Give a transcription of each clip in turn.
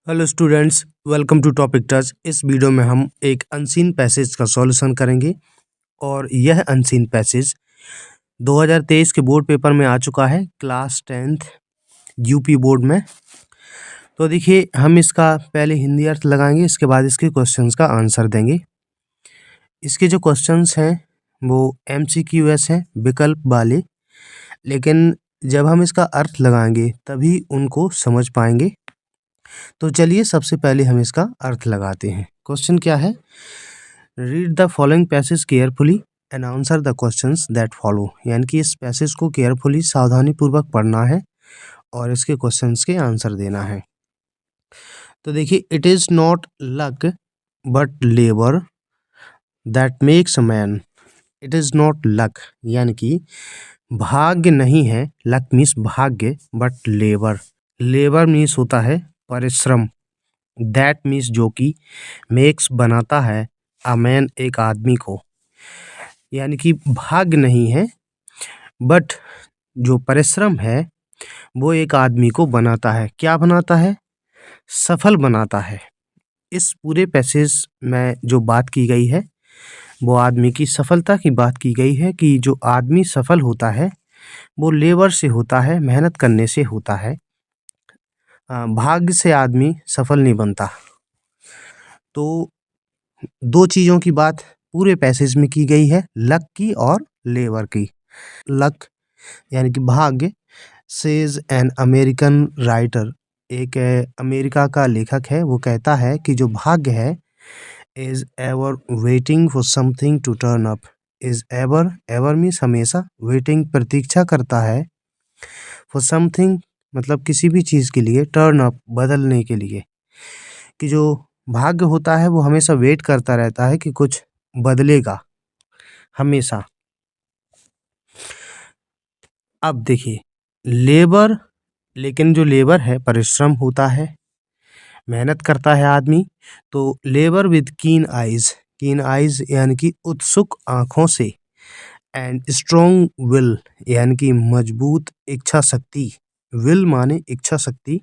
Hello students, welcome to topic touch. इस video में हम एक अनसीन पैसेज का सॉल्यूशन करेंगे और यह अनसीन पैसेज 2023 के बोर्ड पेपर में आ चुका है, क्लास 10th यूपी बोर्ड में। तो देखिए, हम इसका पहले हिंदी अर्थ लगाएंगे, इसके बाद इसके क्वेश्चंस का आंसर देंगे। इसके जो क्वेश्चंस हैं वो MCQS हैं, विकल्प वाले, लेकिन जब हम इसका अर्थ लगाएंगे तभी उनको समझ पाएंगे। तो चलिए सबसे पहले हम इसका अर्थ लगाते हैं। क्वेश्चन क्या है? Read the following passage carefully and answer the questions that follow. यानी कि इस पैसेज को केयरफुली, सावधानी पूर्वक पढ़ना है और इसके क्वेश्चंस के आंसर देना है। तो देखिए, it is not luck but labour that makes a man. It is not luck यानी कि भाग्य नहीं है, लक मीन्स भाग्य, बट लेबर, लेबर मीन्स होता है परिश्रम, दैट मीन्स जो कि, मेक्स बनाता है, अ मैन एक आदमी को। यानी कि भाग्य नहीं है, बट जो परिश्रम है वो एक आदमी को बनाता है। क्या बनाता है? सफल बनाता है। इस पूरे पैसेज में जो बात की गई है वो आदमी की सफलता की बात की गई है कि जो आदमी सफल होता है वो लेबर से होता है, मेहनत करने से होता है। भाग्य से आदमी सफल नहीं बनता। तो दो चीज़ों की बात पूरे पैसेज में की गई है, लक की और लेबर की। लक यानी कि भाग्य, सेज एन अमेरिकन राइटर, एक अमेरिका का लेखक है, वो कहता है कि जो भाग्य है, is ever waiting for something to turn up. Is ever, ever means हमेशा, वेटिंग प्रतीक्षा करता है, फॉर समथिंग मतलब किसी भी चीज़ के लिए, टर्न अप बदलने के लिए, कि जो भाग्य होता है वो हमेशा वेट करता रहता है कि कुछ बदलेगा हमेशा। अब देखिए, लेबर, लेकिन जो लेबर है परिश्रम होता है, मेहनत करता है आदमी। तो लेबर विद कीन आइज यानी कि उत्सुक आँखों से, एंड स्ट्रॉन्ग विल यानी कि मजबूत इच्छा शक्ति, विल माने इच्छा शक्ति,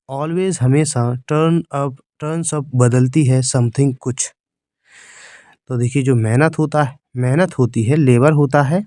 ऑलवेज हमेशा, टर्न्स अप बदलती है, समथिंग कुछ। तो देखिए, जो मेहनत होता है, मेहनत होती है, लेबर होता है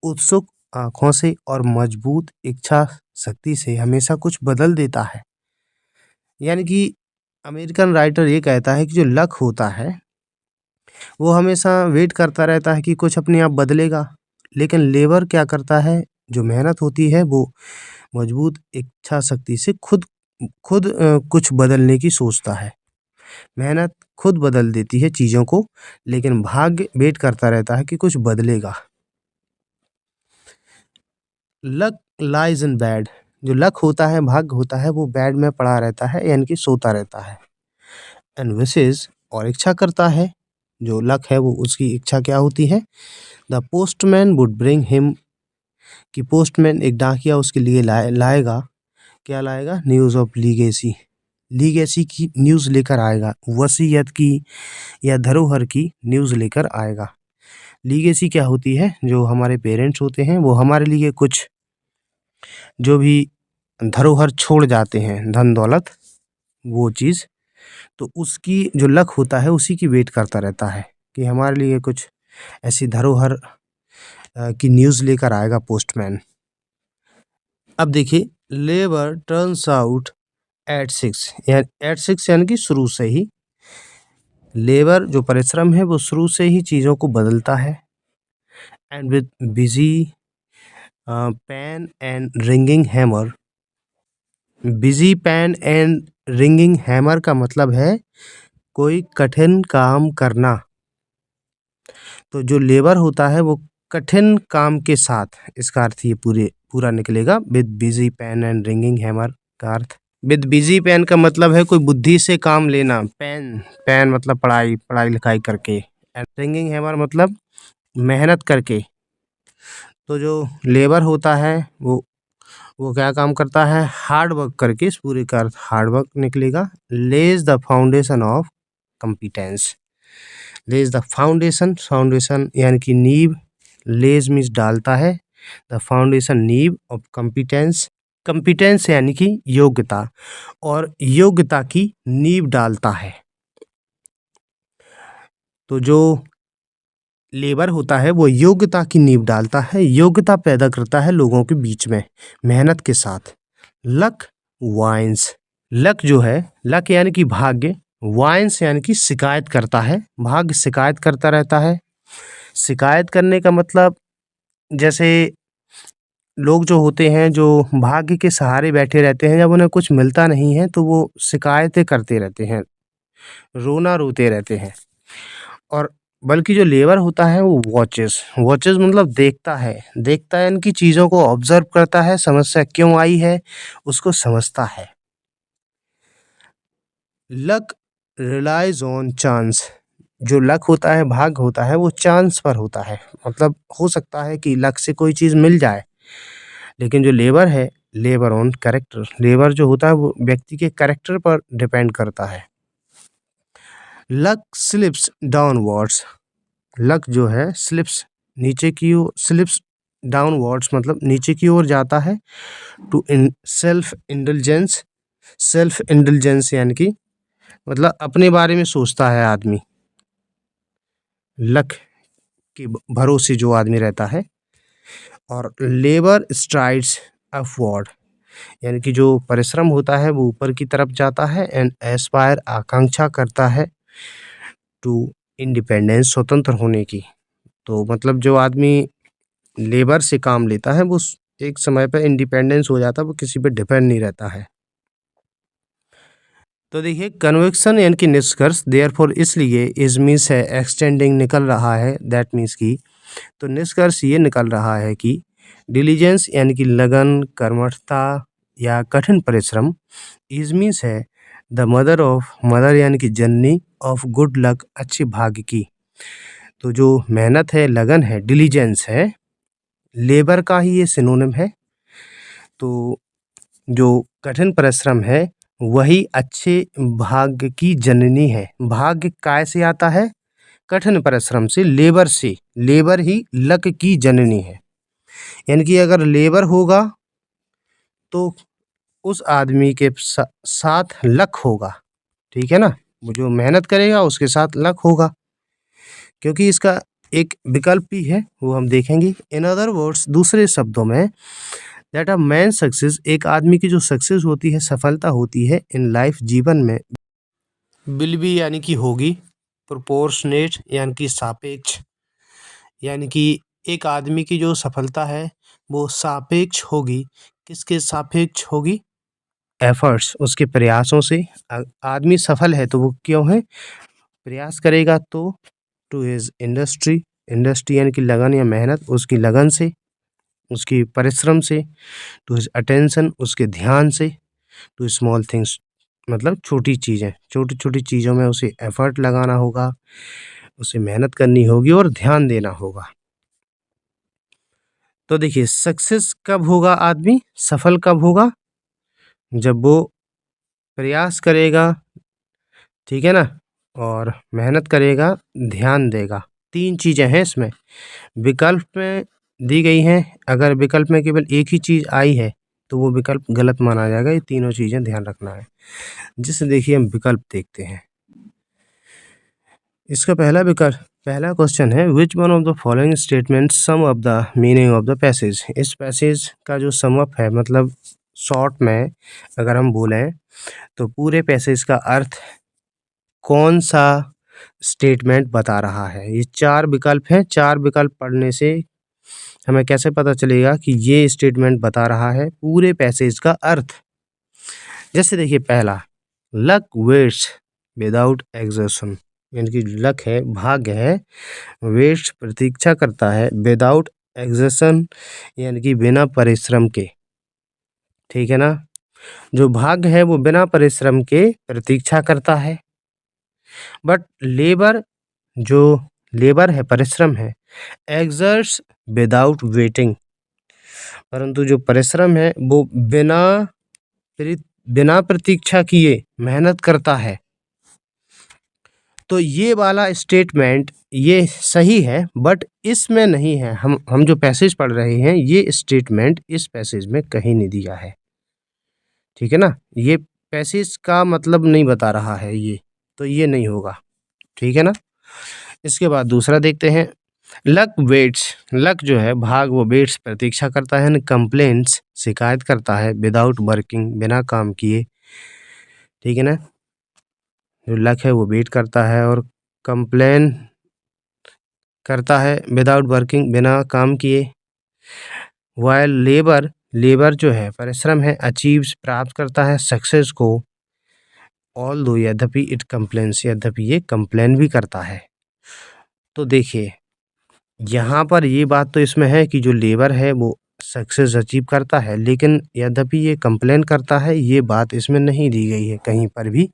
उत्सुक आँखों से और मजबूत इच्छा शक्ति से हमेशा कुछ बदल देता है। यानी कि अमेरिकन राइटर ये कहता है कि जो लक होता है वो हमेशा वेट करता रहता है कि कुछ अपने आप बदलेगा, लेकिन लेबर क्या करता है, जो मेहनत होती है वो मजबूत इच्छा शक्ति से खुद खुद कुछ बदलने की सोचता है। मेहनत खुद बदल देती है चीज़ों को, लेकिन भाग्य वेट करता रहता है कि कुछ बदलेगा। लक लाइज इन बैड, जो लक होता है, भाग्य होता है, वो बैड में पड़ा रहता है, यानी कि सोता रहता है। एंड विशेज, और इच्छा करता है, जो लक है वो उसकी इच्छा क्या होती है, the postman would bring him, कि पोस्टमैन एक डाकिया उसके लिए लाएगा, क्या लाएगा, न्यूज़ ऑफ लीगेसी, लीगेसी की न्यूज़ लेकर आएगा, वसीयत की या धरोहर की न्यूज़ लेकर आएगा। लीगेसी क्या होती है, जो हमारे पेरेंट्स होते हैं वो हमारे लिए कुछ जो भी धरोहर छोड़ जाते हैं, धन दौलत, वो चीज़, तो उसकी जो लक होता है उसी की वेट करता रहता है कि हमारे लिए कुछ ऐसी धरोहर की न्यूज़ लेकर आएगा पोस्टमैन। अब देखिए, labour turns out at 6, at 6 यानी कि शुरू से ही, लेबर जो परिश्रम है वो शुरू से ही चीज़ों को बदलता है। And with busy pen and ringing hammer, busy pen and ringing hammer का मतलब है कोई कठिन काम करना। तो जो लेबर होता है वो कठिन काम के साथ, इसका अर्थ ये पूरा निकलेगा, with busy pen and ringing hammer का अर्थ, विद बिजी पेन का मतलब है कोई बुद्धि से काम लेना, पेन, पेन मतलब पढ़ाई, पढ़ाई लिखाई करके, एंड रिंगिंग हैमर मतलब मेहनत करके। तो जो लेबर होता है वो क्या काम करता है, हार्ड वर्क करके, इस पूरे का अर्थ हार्ड वर्क निकलेगा। लेज the foundation of competence, Lay's the foundation, foundation यानी कि नींव, लेज मीन्स डालता है, द फाउंडेशन नींव ऑफ कॉम्पिटेंस, कंपिटेंस यानी कि योग्यता, और योग्यता की नींव डालता है। तो जो लेबर होता है वो योग्यता की नींव डालता है, योग्यता पैदा करता है लोगों के बीच में मेहनत के साथ। लक वाइन्स, लक जो है, लक यानी कि भाग्य, वाइन्स यानी कि शिकायत करता है, भाग्य शिकायत करता रहता है। शिकायत करने का मतलब जैसे लोग जो होते हैं जो भाग्य के सहारे बैठे रहते हैं, जब उन्हें कुछ मिलता नहीं है तो वो शिकायतें करते रहते हैं, रोना रोते रहते हैं। और बल्कि जो लेबर होता है वो वॉचेस, वॉचेस मतलब देखता है, देखता है इनकी चीज़ों को ऑब्जर्व करता है, समस्या क्यों आई है उसको समझता है। लक रिलाइज ऑन चांस, जो लक होता है, भाग्य होता है, वो चांस पर होता है। मतलब हो सकता है कि लक से कोई चीज़ मिल जाए, लेकिन जो लेबर है, लेबर ऑन कैरेक्टर, लेबर जो होता है वो व्यक्ति के कैरेक्टर पर डिपेंड करता है। लक स्लिप्स डाउनवर्ड्स, लक जो है स्लिप्स नीचे की ओर, स्लिप्स डाउनवर्ड्स मतलब नीचे की ओर जाता है। To in self indulgence, self indulgence यानी कि मतलब अपने बारे में सोचता है आदमी, लक के भरोसे जो आदमी रहता है। और लेबर स्ट्राइड्स अपवर्ड, यानी कि जो परिश्रम होता है वो ऊपर की तरफ जाता है। एंड एस्पायर आकांक्षा करता है टू इंडिपेंडेंस, स्वतंत्र होने की। तो मतलब जो आदमी लेबर से काम लेता है वो एक समय पे इंडिपेंडेंस हो जाता है, वो किसी पे डिपेंड नहीं रहता है। तो देखिए कन्विक्शन यानी कि निष्कर्ष, देयरफॉर इसलिए, इज मीन्स है एक्सटेंडिंग निकल रहा है, दैट मीन्स की, तो निष्कर्ष ये निकल रहा है कि डिलीजेंस यानी कि लगन, कर्मठता या कठिन परिश्रम, इज मीन्स है द मदर ऑफ, मदर यानी कि जननी ऑफ गुड लक, अच्छे भाग्य की। तो जो मेहनत है, लगन है, डिलीजेंस है, लेबर का ही ये सिनोनिम है। तो जो कठिन परिश्रम है वही अच्छे भाग्य की जननी है। भाग्य काय से आता है? कठिन परिश्रम से, लेबर से। लेबर ही लक की जननी है। यानी कि अगर लेबर होगा तो उस आदमी के साथ लक होगा, ठीक है ना? वो जो मेहनत करेगा उसके साथ लक होगा, क्योंकि इसका एक विकल्प भी है, वो हम देखेंगे। इन अदर वर्ड्स, दूसरे शब्दों में, दैट अ मैन सक्सेस, एक आदमी की जो सक्सेस होती है, सफलता होती है इन लाइफ, जीवन में, विल बी यानी कि होगी, प्रोपोर्शनेट यानी कि सापेक्ष, यानी कि एक आदमी की जो सफलता है वो सापेक्ष होगी। किसके सापेक्ष होगी? एफर्ट्स, उसके प्रयासों से। आदमी सफल है तो वो क्यों है? प्रयास करेगा तो टू हिज इंडस्ट्री, इंडस्ट्री यानी कि लगन या मेहनत, उसकी लगन से, उसकी परिश्रम से। टू हिज अटेंशन, उसके ध्यान से। टू स्मॉल थिंग्स, मतलब छोटी चीज़ें, छोटी छोटी चीज़ों में उसे एफर्ट लगाना होगा, उसे मेहनत करनी होगी और ध्यान देना होगा। तो देखिए सक्सेस कब होगा आदमी, सफल कब होगा? जब वो प्रयास करेगा, ठीक है ना, और मेहनत करेगा, ध्यान देगा। 3 चीज़ें हैं इसमें, विकल्प में दी गई हैं। अगर विकल्प में केवल एक ही चीज़ आई है तो वो विकल्प गलत माना जाएगा। ये तीनों चीज़ें ध्यान रखना है। जैसे देखिए हम विकल्प देखते हैं। इसका पहला विकल्प, पहला क्वेश्चन है, which one of the following statement sum up the meaning of the passage. इस पैसेज का जो सम अप है, मतलब शॉर्ट में अगर हम बोलें तो पूरे पैसेज का अर्थ कौन सा स्टेटमेंट बता रहा है। ये 4 विकल्प हैं। 4 विकल्प पढ़ने से हमें कैसे पता चलेगा कि ये स्टेटमेंट बता रहा है पूरे पैसेज का अर्थ। जैसे देखिए पहला, लक वेट्स विदाउट एक्सर्शन, यानी कि लक है, भाग्य है, वेट्स प्रतीक्षा करता है, विदाउट एक्सर्शन यानी कि बिना परिश्रम के, ठीक है ना? जो भाग्य है वो बिना परिश्रम के प्रतीक्षा करता है। बट लेबर, जो लेबर है, परिश्रम है, एक्सर्ट्स विदाउट वेटिंग, परंतु जो परिश्रम है वो बिना प्रतीक्षा किए मेहनत करता है। तो ये वाला स्टेटमेंट ये सही है, बट इसमें नहीं है। हम जो पैसेज पढ़ रहे हैं ये स्टेटमेंट इस पैसेज में कहीं नहीं दिया है। ठीक है ना। ये पैसेज का मतलब नहीं बता रहा है ये, तो ये नहीं होगा, ठीक है ना। इसके बाद दूसरा देखते हैं, लक वेट्स। लक जो है भाग, वो वेट्स प्रतीक्षा करता है, कंप्लेंट्स शिकायत करता है, विदाउट वर्किंग बिना काम किए, ठीक है ना। जो लक है वो वेट करता है और कंप्लेन करता है विदाउट वर्किंग बिना काम किए। वाइल लेबर, लेबर जो है परिश्रम है, अचीव्स प्राप्त करता है सक्सेस को, ऑल दो यद्यपि इट कंप्लेन्स, यद्यपि ये कंप्लेन भी करता है। तो देखिए यहाँ पर ये बात तो इसमें है कि जो लेबर है वो सक्सेस अचीव करता है, लेकिन यद्यपि ये कंप्लेन करता है, ये बात इसमें नहीं दी गई है कहीं पर भी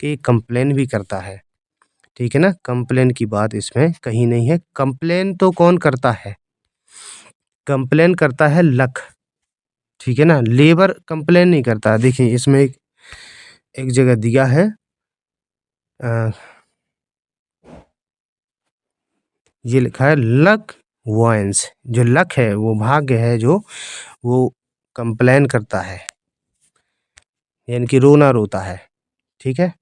कि कंप्लेन भी करता है, ठीक है ना। कंप्लेन की बात इसमें कहीं नहीं है। कंप्लेन तो कौन करता है, कंप्लेन करता है लक, ठीक है ना। लेबर कंप्लेन नहीं करता। देखिए इसमें एक जगह दिया है, ये लिखा है लक वाइन्स, जो लक है वो भाग्य है, जो वो कंप्लेन करता है, यानी कि रोना रोता है, ठीक है।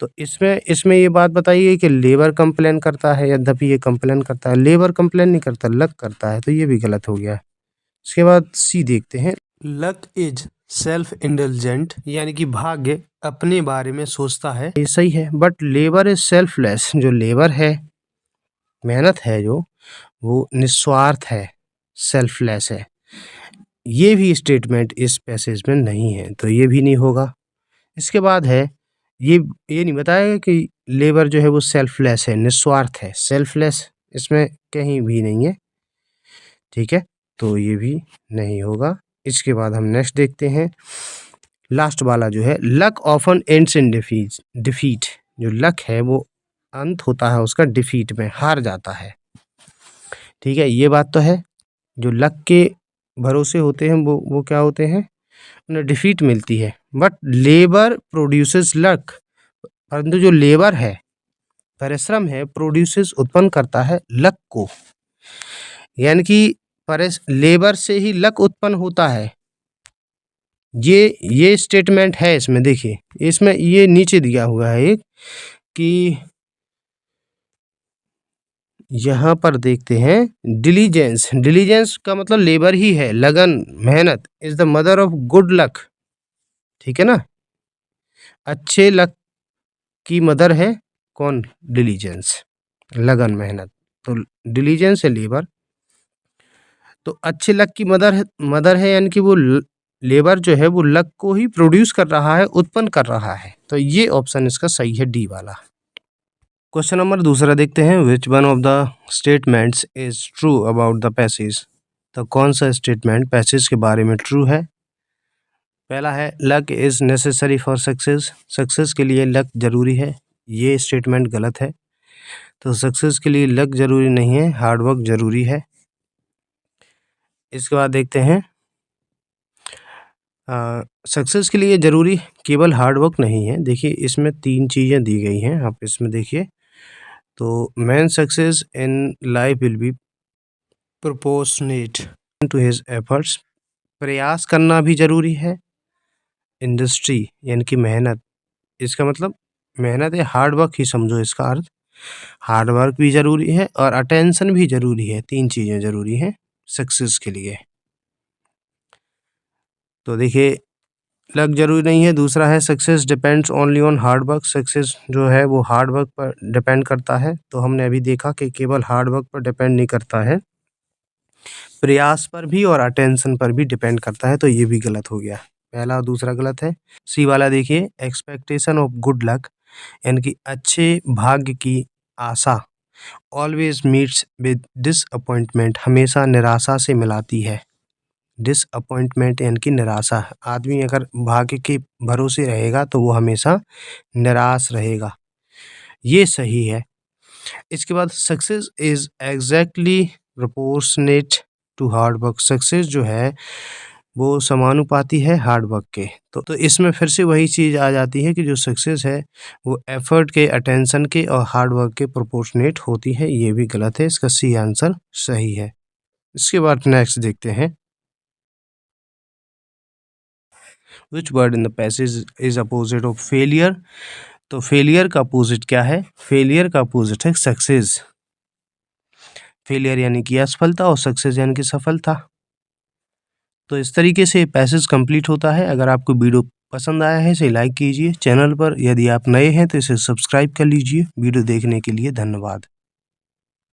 तो इसमें इसमें ये बात बताइए कि लेबर कंप्लेन करता है, यद्यपि ये कंप्लेन करता है। लेबर कंप्लेन नहीं करता, लक करता है, तो ये भी गलत हो गया। इसके बाद सी देखते हैं, लक इज सेल्फ इंडल्जेंट, यानी कि भाग्य अपने बारे में सोचता है, ये सही है। बट लेबर इज सेल्फलेस, जो लेबर है, मेहनत है जो, वो निस्वार्थ है, सेल्फलेस है। ये भी स्टेटमेंट इस पैसेज में नहीं है, तो ये भी नहीं होगा। इसके बाद है, ये नहीं बताया कि लेबर जो है वो सेल्फलेस है, निस्वार्थ है। सेल्फलेस इसमें कहीं भी नहीं है, ठीक है, तो ये भी नहीं होगा। इसके बाद हम नेक्स्ट देखते हैं, लास्ट वाला जो है, luck often ends in defeat. जो लक है वो अंत होता है उसका डिफीट में, हार जाता है, ठीक है। ये बात तो है, जो लक के भरोसे होते हैं वो क्या होते हैं, उन्हें डिफीट मिलती है। बट लेबर प्रोड्यूसेस लक, परंतु जो लेबर है, परिश्रम है, प्रोड्यूसेस उत्पन्न करता है लक को, यानी कि लेबर से ही लक उत्पन्न होता है। ये स्टेटमेंट है इसमें। देखिए इसमें ये नीचे दिया हुआ है एक, कि यहाँ पर देखते हैं, डिलीजेंस, डिलीजेंस का मतलब लेबर ही है, लगन, मेहनत, is the mother of good luck, ठीक है ना। अच्छे लक की मदर है कौन, डिलीजेंस, लगन, मेहनत। तो डिलीजेंस है लेबर, तो अच्छे लक की मदर है, यानी कि वो लेबर जो है वो लक को ही प्रोड्यूस कर रहा है, उत्पन्न कर रहा है। तो ये ऑप्शन इसका सही है, डी वाला। क्वेश्चन नंबर दूसरा देखते हैं, which one of the statements is true about the passage. तो कौन सा स्टेटमेंट पैसेज के बारे में ट्रू है। पहला है, luck is necessary for success, success के लिए लक जरूरी है। ये स्टेटमेंट गलत है। तो सक्सेस के लिए लक जरूरी नहीं है, हार्डवर्क जरूरी है। इसके बाद देखते हैं, सक्सेस के लिए ज़रूरी केवल हार्डवर्क नहीं है। देखिए इसमें 3 चीज़ें दी गई हैं, आप इसमें देखिए। तो man success in life will be proportionate to his efforts, प्रयास करना भी ज़रूरी है। इंडस्ट्री यानी कि मेहनत, इसका मतलब मेहनत है, हार्डवर्क ही समझो इसका अर्थ। हार्डवर्क भी ज़रूरी है और अटेंशन भी ज़रूरी है, 3 चीज़ें ज़रूरी हैं सक्सेस के लिए। तो देखिए लक जरूरी नहीं है। दूसरा है, success depends only on hard work, success जो है वो हार्ड वर्क पर डिपेंड करता है। तो हमने अभी देखा कि केवल हार्ड वर्क पर डिपेंड नहीं करता है, प्रयास पर भी और अटेंशन पर भी डिपेंड करता है। तो ये भी गलत हो गया, पहला और दूसरा गलत है। सी वाला देखिए, एक्सपेक्टेशन ऑफ गुड लक, यानी कि अच्छे भाग्य की आशा, ऑलवेज मीट्स विद डिसअपॉइंटमेंट, हमेशा निराशा से मिलाती है। डिसअपॉइंटमेंट यानी कि निराशा, आदमी अगर भाग्य के भरोसे रहेगा तो वो हमेशा निराश रहेगा, ये सही है। इसके बाद, success is exactly proportionate to hard work, success जो है वो समानुपाती है हार्ड वर्क के। तो इसमें फिर से वही चीज़ आ जाती है कि जो सक्सेस है वो एफर्ट के, अटेंशन के और हार्ड वर्क के प्रोपोर्शनेट होती है। ये भी गलत है, इसका सी आंसर सही है। इसके बाद नेक्स्ट देखते हैं, which word in the passage is opposite of failure. तो फेलियर का अपोजिट क्या है? फेलियर का अपोजिट है सक्सेस। फेलियर यानी कि असफलता और सक्सेस यानी कि सफलता। तो इस तरीके से पैसेज कंप्लीट होता है। अगर आपको वीडियो पसंद आया है इसे लाइक कीजिए। चैनल पर यदि आप नए हैं तो इसे सब्सक्राइब कर लीजिए। वीडियो देखने के लिए धन्यवाद।